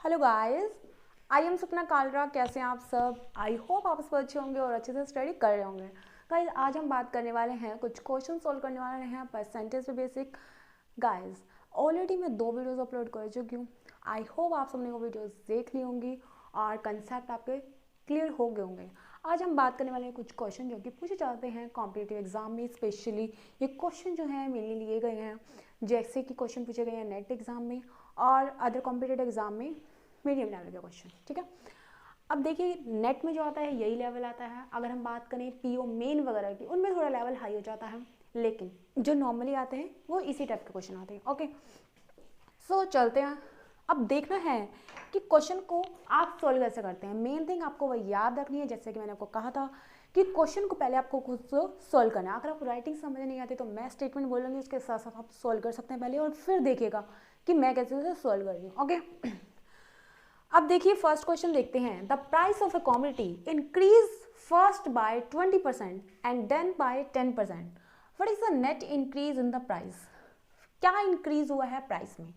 Hello guys, I am सपना कालरा। कैसे हैं आप सब? आई होप आप सब अच्छे होंगे और अच्छे से स्टडी कर रहे होंगे। गाइस, आज हम बात करने वाले हैं, कुछ क्वेश्चन सॉल्व करने वाले हैं परसेंटेज पे बेसिक। गाइस, ऑलरेडी मैं 2 वीडियोस अपलोड कर चुकी हूँ। आई होप आप सबने वो वीडियोस देख ली होंगी और कंसेप्ट आपके क्लियर हो गए होंगे। आज हम बात करने वाले हैं कुछ क्वेश्चन जो कि पूछे जाते हैं कॉम्पिटिटिव एग्जाम में। स्पेशली ये क्वेश्चन जो हैं मेनली लिए गए हैं, जैसे कि क्वेश्चन पूछे गए हैं नेट एग्जाम में और अदर कॉम्पिटिटिव एग्जाम में मीडियम लेवल के क्वेश्चन। ठीक है, अब देखिए नेट में जो आता है यही लेवल आता है। अगर हम बात करें पीओ मेन वगैरह की, उनमें थोड़ा लेवल हाई हो जाता है, लेकिन जो नॉर्मली आते हैं वो इसी टाइप के क्वेश्चन आते हैं। ओके, सो चलते हैं। अब देखना है कि क्वेश्चन को आप सॉल्व कैसे करते हैं। मेन थिंग आपको वह याद रखनी है, जैसे कि मैंने आपको कहा था कि क्वेश्चन को पहले आपको खुद से सॉल्व करना है। अगर आपको राइटिंग समझ नहीं आती तो मैं स्टेटमेंट बोलूँगी, उसके साथ साथ आप सॉल्व कर सकते हैं पहले, और फिर देखिएगा कि मैं कैसे उसे सॉल्व कर रही हूँ। ओके, अब देखिए फर्स्ट क्वेश्चन देखते हैं। The price of a commodity increase first by 20% and then by 10%। What is the net increase in the price? क्या इंक्रीज हुआ है प्राइस में?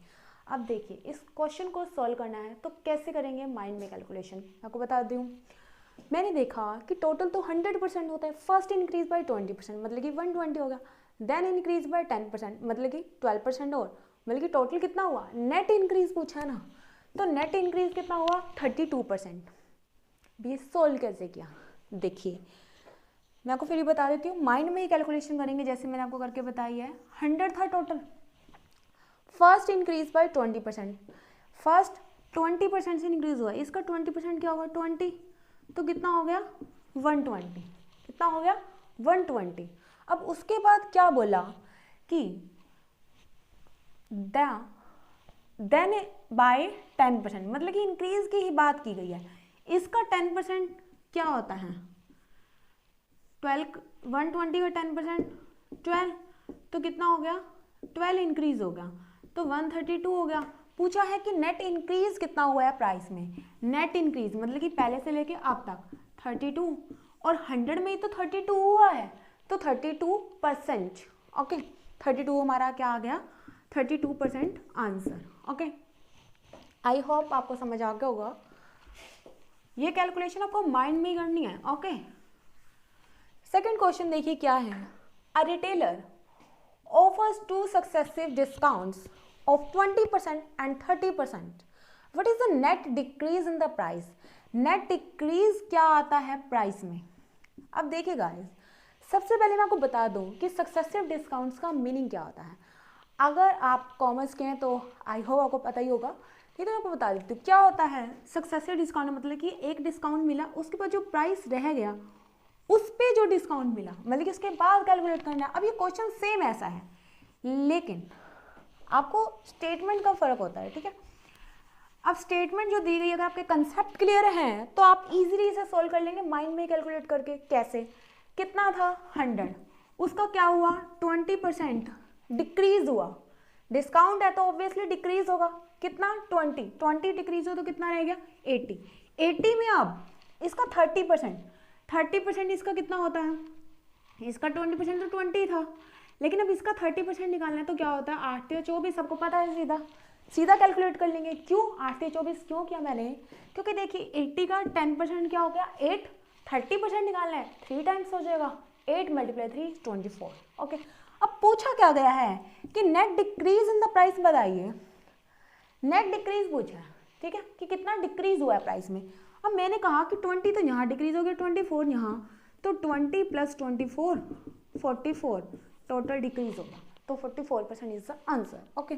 अब देखिए इस क्वेश्चन को सॉल्व करना है तो कैसे करेंगे, माइंड में कैलकुलेशन आपको बता दूँ। मैंने देखा कि टोटल तो 100% होता है। फर्स्ट इंक्रीज बाय 20% मतलब कि 120 हो गया, देन इंक्रीज बाय 10% मतलब कि 12% और, मतलब कि टोटल कितना हुआ? नेट इंक्रीज पूछा है ना, तो नेट इंक्रीज कितना हुआ? 32%। भी सोल्व कैसे किया देखिए, मैं आपको फिर ही बता देती हूँ। माइंड में ही कैलकुलेशन करेंगे जैसे मैंने आपको करके बताई है। 100 था total, first increase bye 20%, first 20% से इंक्रीज हुआ, इसका 20% क्या होगा? 20, तो कितना हो गया? 120। कितना हो गया? 120। अब उसके बाद क्या बोला कि देन बाय 10%, मतलब कि इंक्रीज की ही बात की गई है। इसका 10% क्या होता है? 12, 120 का 10% 12, तो कितना हो गया? 12 इंक्रीज हो गया, तो 132 हो गया। पूछा है कि नेट इंक्रीज कितना हुआ है प्राइस में। नेट इंक्रीज मतलब कि पहले से लेके अब तक 32, और 100 में ही तो 32 हुआ है, तो 32%। ओके, 32 हमारा क्या आ गया? 32% आंसर। ओके, आई होप आपको समझ आ गया होगा। ये कैलकुलेशन आपको माइंड में ही करनी है। ओके, सेकंड क्वेश्चन देखिए क्या है। A retailer offers two successive discounts of 20% and 30%. What is the net decrease in the price? Net decrease क्या आता है प्राइस में? अब देखिए गाइस, सबसे पहले मैं आपको बता दूं कि सक्सेसिव डिस्काउंट्स का मीनिंग क्या होता है। अगर आप कॉमर्स के हैं तो आई होप आपको पता ही होगा, ये तो मैं आपको बता देती हूँ क्या होता है। सक्सेसिव डिस्काउंट मतलब कि एक डिस्काउंट मिला, उसके बाद जो प्राइस रह गया उस पे जो डिस्काउंट मिला, मतलब कि उसके बाद कैलकुलेट करना है। अब ये क्वेश्चन सेम ऐसा है, लेकिन आपको स्टेटमेंट का फर्क होता है। ठीक है, अब स्टेटमेंट जो दी गई, अगर आपके कंसेप्ट क्लियर हैं तो आप इजीली इसे सॉल्व कर लेंगे माइंड में कैलकुलेट करके। कैसे? कितना था? 100, उसका क्या हुआ? 20% डिक्रीज हुआ। डिस्काउंट है तो ऑब्वियसली डिक्रीज होगा। कितना? 20 डिक्रीज हो तो कितना रह गया? 80 में अब इसका 30%, इसका कितना होता है? इसका 20% तो 20 था, लेकिन अब इसका 30% निकालना है तो क्या होता है? 8 या 24, सबको पता है, सीधा सीधा कैलकुलेट कर लेंगे। क्यों 8 या 24 क्यों किया मैंने? क्योंकि देखिए 80 का 10% क्या हो गया? 8, 30% निकालना है 3 टाइम्स हो जाएगा, 8 × 3 24। ओके, अब पूछा क्या गया है कि net decrease in the price बताइए। नेट डिक्रीज पूछा है, ठीक है, कि कितना डिक्रीज हुआ है प्राइस में। अब मैंने कहा कि 20 तो यहाँ डिक्रीज हो गया, 24 यहाँ, तो 20 + 24 44 टोटल डिक्रीज होगा, तो 44% इज द आंसर। ओके,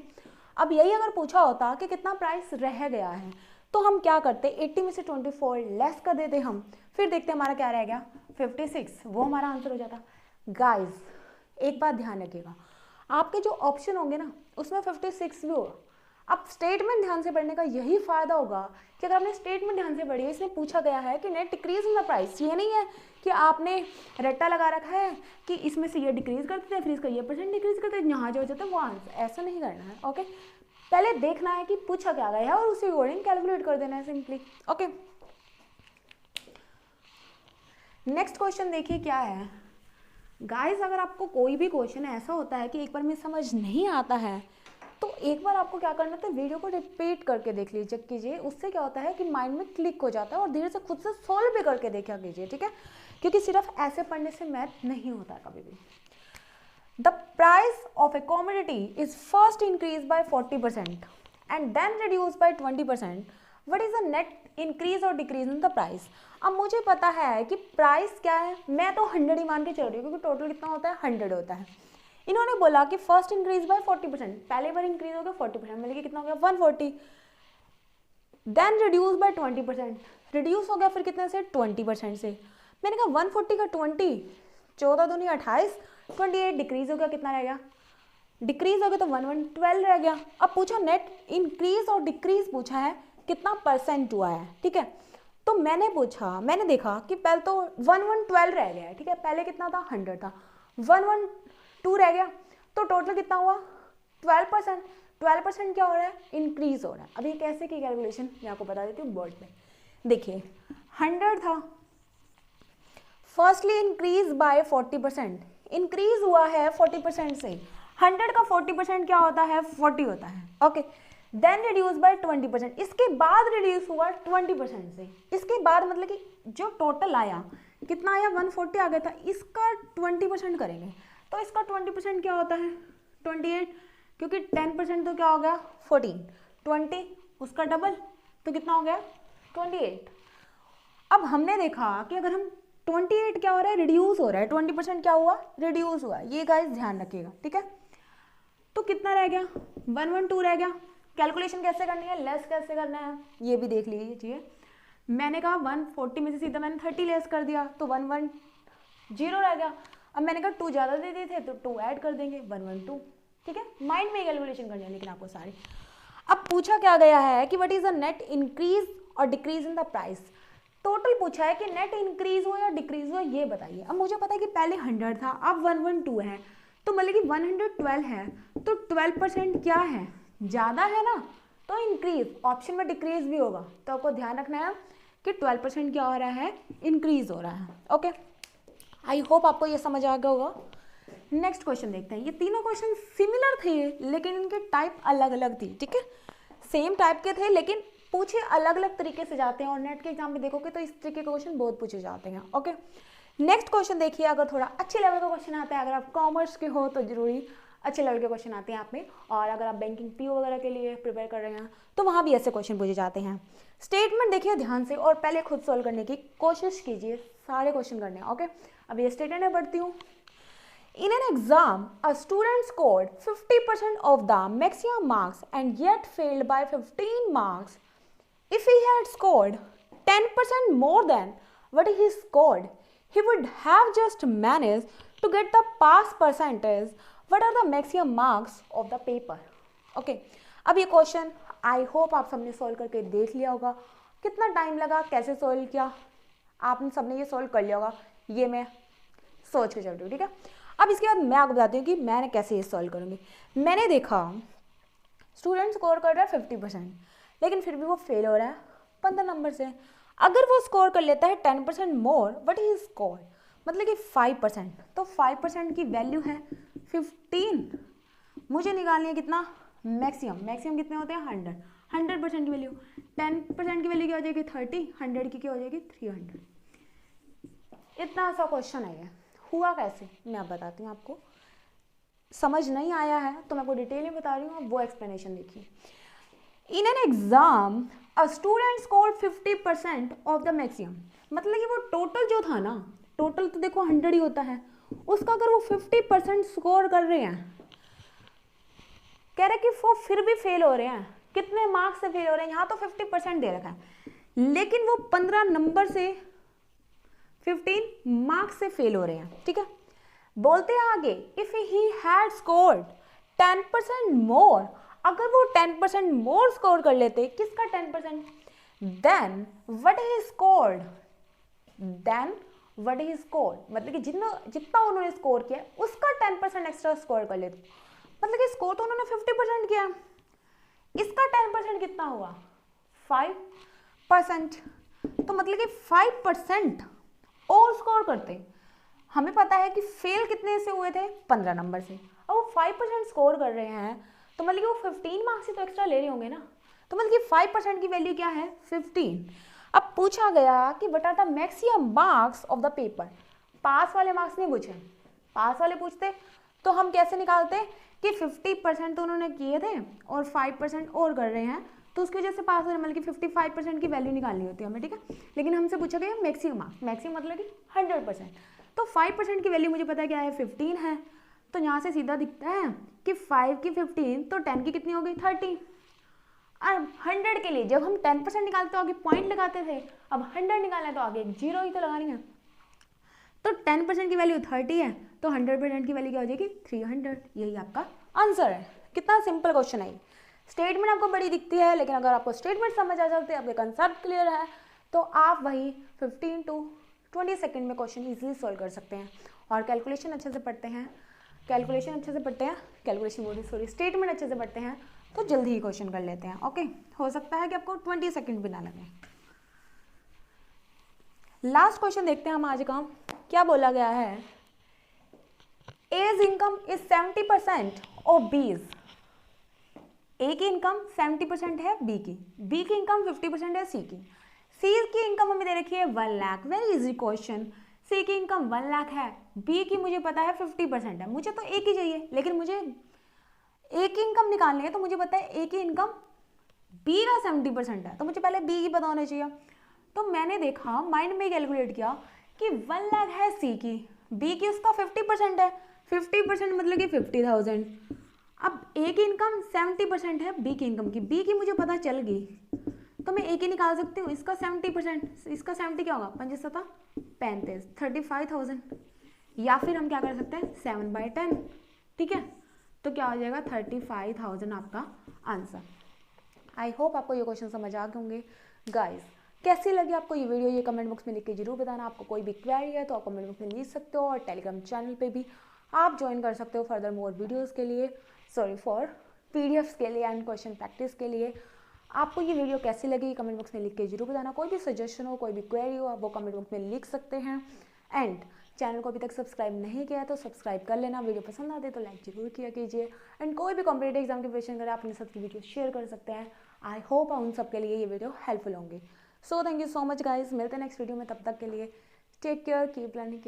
अब यही अगर पूछा होता कि कितना प्राइस रह गया है तो हम क्या करते? 80 में से 24 लेस कर देते हम, फिर देखते हमारा क्या रह गया? 56, वो हमारा आंसर हो जाता। गाइस एक बात ध्यान रखिएगा, आपके जो ऑप्शन होंगे ना उसमें 56 भी होगा। अब स्टेटमेंट ध्यान से पढ़ने का यही फायदा होगा कि अगर आपने स्टेटमेंट ध्यान से पढ़ी है, इसमें पूछा गया है कि net decrease in the price. ये नहीं है कि आपने रट्टा लगा रखा है कि इसमें से ये डिक्रीज करते थे फिर इसका ये % डिक्रीज करते थे, यहाँ जो हो जाता है वो आंसर। ऐसा नहीं करना है। ओके, पहले देखना है कि पूछा क्या गया है और उसी अकॉर्डिंग कैलकुलेट कर देना है सिंपली। ओके, नेक्स्ट क्वेश्चन देखिए क्या है। गाइस, अगर आपको कोई भी क्वेश्चन ऐसा होता है कि एक बार में समझ नहीं आता है तो एक बार आपको क्या करना था, वीडियो को रिपीट करके देख लीजिए कीजिए, उससे क्या होता है कि माइंड में क्लिक हो जाता है और धीरे से खुद से सॉल्व भी करके देखा कीजिए, ठीक है, क्योंकि सिर्फ ऐसे पढ़ने से मैथ नहीं होता है कभी भी। The price of a commodity is first increase by 40% and then reduce by 20%, what is the net increase और डिक्रीज इन द प्राइस। अब मुझे पता है कि प्राइस क्या है, मैं तो 100 ही मान के चल रही हूँ क्योंकि टोटल कितना होता है 100 होता है। इन्होंने बोला कि फर्स्ट इंक्रीज बाय 40%, पहले बार इंक्रीज हो गया 40%, मतलब कि कितना हो गया 140, देन रिड्यूस बाय 20%, रिड्यूस हो गया फिर कितने से 20% से। मैंने कहा 140 का 20, 14 दूनी 28, 28 डिक्रीज हो गया, कितना रह गया, डिक्रीज हो गया तो 112 रह गया। अब पूछा नेट इंक्रीज और डिक्रीज पूछा है, कितना परसेंट हुआ है, ठीक है। तो मैंने देखा कि पहले तो 112 रह गया है, ठीक है, पहले कितना था 100 था, 112 रह गया, तो टोटल कितना हुआ 12%। 12% क्या हो रहा है, इंक्रीज हो रहा है। अब ये कैसे की कैलकुलेशन मैं आपको बता देती हूँ बोर्ड पे। देखिए 100 था, फर्स्टली इंक्रीज बाय 40%, इंक्रीज हुआ है 40% से, 100 का 40% क्या होता है 40 होता है, ओके। देन रिड्यूस बाय 20%, इसके बाद रिड्यूस हुआ 20% से, इसके बाद मतलब कि जो टोटल आया कितना आया 140 आ गया था, इसका 20% करेंगे तो इसका 20% क्या होता है 28, क्योंकि 10% तो क्या हो गया 14, 20 उसका डबल तो कितना हो गया 28। अब हमने देखा कि अगर हम 28 क्या हो रहा है रिड्यूस हो रहा है, 20% क्या हुआ रिड्यूस हुआ, ये गाइस ध्यान रखिएगा, ठीक है। तो कितना रह गया 112 रह गया। कैलकुलेशन कैसे करनी है, लेस कैसे करना है ये भी देख लीजिए। मैंने कहा 140 में से सीधा मैंने 30 लेस कर दिया तो 110 रह गया। अब मैंने कहा 2 ज़्यादा दे दिए थे तो 2 ऐड कर देंगे 112, ठीक है। माइंड में कैलकुलेशन करनी है लेकिन आपको सारी। अब पूछा क्या गया है कि what is the net increase और decrease in the price. Total पूछा है कि नेट इंक्रीज हो या डिक्रीज हो ये बताइए। अब मुझे पता है कि पहले 100 था, अब 112 है, तो मतलब कि 112 है तो 12% क्या है ज़्यादा है ना, तो इंक्रीज, ऑप्शन में डिक्रीज भी होगा, तो आपको ध्यान रखना है कि 12% क्या हो रहा है इंक्रीज हो रहा है, ओके। आई होप आपको ये समझ आ गया होगा। नेक्स्ट क्वेश्चन देखते हैं। ये तीनों क्वेश्चन सिमिलर थे लेकिन इनके टाइप अलग अलग थी, ठीक है, सेम टाइप के थे लेकिन पूछे अलग अलग तरीके से जाते हैं और नेट के एग्जाम में देखोगे तो इस तरीके के क्वेश्चन बहुत पूछे जाते हैं, ओके। नेक्स्ट क्वेश्चन देखिए, अगर थोड़ा अच्छे लेवल का क्वेश्चन आता है, अगर आप कॉमर्स के हो तो जरूरी अच्छे लेवल के क्वेश्चन आते हैं आप में, और अगर आप बैंकिंग पीओ वगैरह के लिए प्रिपेयर कर रहे हैं तो वहाँ भी ऐसे क्वेश्चन पूछे जाते हैं। स्टेटमेंट देखिए ध्यान से और पहले खुद सॉल्व करने की कोशिश कीजिए, सारे क्वेश्चन करने हैं, ओके। अब ये स्टेटमेंट में पढ़ती हूँ। In an exam, a student scored 50% of the maximum marks and yet failed by 15 marks. If he had scored 10% more than what he scored, he would have just managed to get the pass percentage. What are the maximum marks of the paper? Okay. अब ये question I hope आप सबने solve करके देख लिया होगा। कितना time लगा, कैसे सॉल्व किया, आपने सबने ये सॉल्व कर लिया होगा, ये मैं सोच के चल रही हूँ, ठीक है। अब इसके बाद मैं आपको बताती हूँ कि मैंने कैसे ये सॉल्व करूँगी। मैंने देखा स्टूडेंट स्कोर कर रहा है 50%, लेकिन फिर भी वो फेल हो रहा है 15 नंबर से। अगर वो स्कोर कर लेता है 10% मोर बट ही स्कोर, मतलब कि 5%, तो 5% की वैल्यू है 15। मुझे निकालनी है कितना मैक्सिमम, मैक्सिमम कितने होते हैं 100, 100% की वैल्यू, 10% की वैल्यू क्या हो जाएगी 30, 100 की क्या हो जाएगी 300। इतना सा क्वेश्चन है ये। हुआ कैसे मैं अब बताती हूँ आपको, समझ नहीं आया है तो मैं आपको डिटेल में बता रही हूँ, वो एक्सप्लेनेशन देखिए। In an exam a student score 50% of the maximum, मतलब कि वो टोटल जो था ना, टोटल तो देखो 100 ही होता है, उसका अगर वो 50% स्कोर कर रहे हैं, कह रहे कि वो फिर भी फेल हो रहे हैं, कितने मार्क्स से फेल हो रहे हैं, यहाँ तो 50% दे रखा है लेकिन वो 15 नंबर से 15 मार्क्स से फेल हो रहे हैं, ठीक है। बोलते हैं आगे, if he had scored 10% more, अगर वो 10% मोर स्कोर कर लेते, किसका 10%, then what he scored, then what he scored, मतलब कि जितना उन्होंने स्कोर किया उसका 10% एक्स्ट्रा स्कोर कर लेते, मतलब कि स्कोर तो उन्होंने 50% किया, इसका 10% कितना हुआ 5%, तो मतलब कि 5% और स्कोर करते। हमें पता है कि फेल कितने से हुए थे 15 नंबर से, अब वो 5% स्कोर कर रहे हैं तो मतलब कि वो 15 मार्क्स ही तो एक्स्ट्रा ले रहे होंगे ना, तो मतलब कि 5% की वैल्यू क्या है 15। अब पूछा गया कि what are the maximum marks of the paper, pass वाले मार्क्स नहीं पूछे, पास वाले पूछते तो हम कैसे निकालते कि 50% तो उन्होंने किए थे और 5% और कर रहे हैं, तो उसकी वजह से पास हो रहे, मतलब कि 55% की वैल्यू निकालनी होती है हमें, ठीक है। लेकिन हमसे पूछा गया मैक्सिमम मार्क्स, मैक्सिमम मतलब कि 100%, तो 5% की वैल्यू मुझे पता है क्या है 15 है, तो यहाँ से सीधा दिखता है कि 5 की 15 तो 10 की कितनी हो गई 30। अब 100 के लिए जब हम 10% निकालते तो आगे पॉइंट लगाते थे, अब 100 निकालना है तो आगे एक जीरो ही तो लगानी है, तो 10% की वैल्यू 30 है, तो 100% की वैल्यू क्या हो जाएगी 300। यही आपका आंसर है। कितना सिंपल क्वेश्चन है। स्टेटमेंट आपको बड़ी दिखती है, लेकिन अगर आपको स्टेटमेंट समझ आ जाते हैं, आपके कंसेप्ट क्लियर है, तो आप वही 15 to 20 सेकेंड में क्वेश्चन ईजिली सॉल्व कर सकते हैं। और कैलकुलेशन अच्छे से पढ़ते हैं, स्टेटमेंट अच्छे से पढ़ते हैं, तो जल्दी ही क्वेश्चन कर लेते हैं। ओके, हो सकता है कि आपको 20 सेकेंड भी ना लगे। लास्ट क्वेश्चन देखते हैं हम आज का, क्या बोला गया है, एज इनकम इज 70% ऑफ बीज। ए की इनकम 70% है बी की इनकम 50% है सी की इनकम हमें दे रखी है 1 लाख, वेरी इजी क्वेश्चन। सी की इनकम 1 लाख है, बी की मुझे पता है 50% है, मुझे तो ए की चाहिए, लेकिन मुझे ए की इनकम निकालनी है, तो मुझे पता है ए की इनकम बी का 70% है, तो मुझे पहले बी की पता होना चाहिए। तो मैंने देखा, माइंड में कैलकुलेट किया कि 1 लाख है सी की, बी की उसका 50% है, 50% मतलब कि 50,000। अब ए की इनकम 70% है बी की इनकम की, बी की मुझे पता चल गई, तो मैं ए की निकाल सकती हूँ, इसका 70%, इसका 70 क्या होगा 5 35 35,000, या फिर हम क्या कर सकते हैं 7/10, ठीक है, तो क्या हो जाएगा 35,000 आपका आंसर। आई होप आपको ये क्वेश्चन समझ आ गए होंगे। गाइस, कैसी लगी आपको ये वीडियो, ये कमेंट बॉक्स में लिख के जरूर बताना। आपको कोई भी क्वेरी है तो आप कमेंट बॉक्स में लिख सकते हो, और टेलीग्राम चैनल पे भी आप ज्वाइन कर सकते हो फर्दर मोर वीडियोस के लिए, फॉर पीडीएफ्स के लिए एंड क्वेश्चन प्रैक्टिस के लिए। आपको ये वीडियो कैसी लगी कमेंट बॉक्स में लिख के जरूर बताना। कोई भी सजेशन हो, कोई भी क्वेरी हो, आप वो कमेंट बॉक्स में लिख सकते हैं। एंड चैनल को अभी तक सब्सक्राइब नहीं किया है तो सब्सक्राइब कर लेना। वीडियो पसंद आते तो लाइक जरूर किया कीजिए। एंड कोई भी कॉम्पिटेटिव एग्जाम की प्रिपरेशन करें, आप अपने साथ की वीडियो शेयर कर सकते हैं। आई होप उन सबके लिए ये वीडियो हेल्पफुल होंगी। So thank you so much guys, मिलते हैं नेक्स्ट वीडियो में, तब तक के लिए टेक केयर, कीप लर्निंग।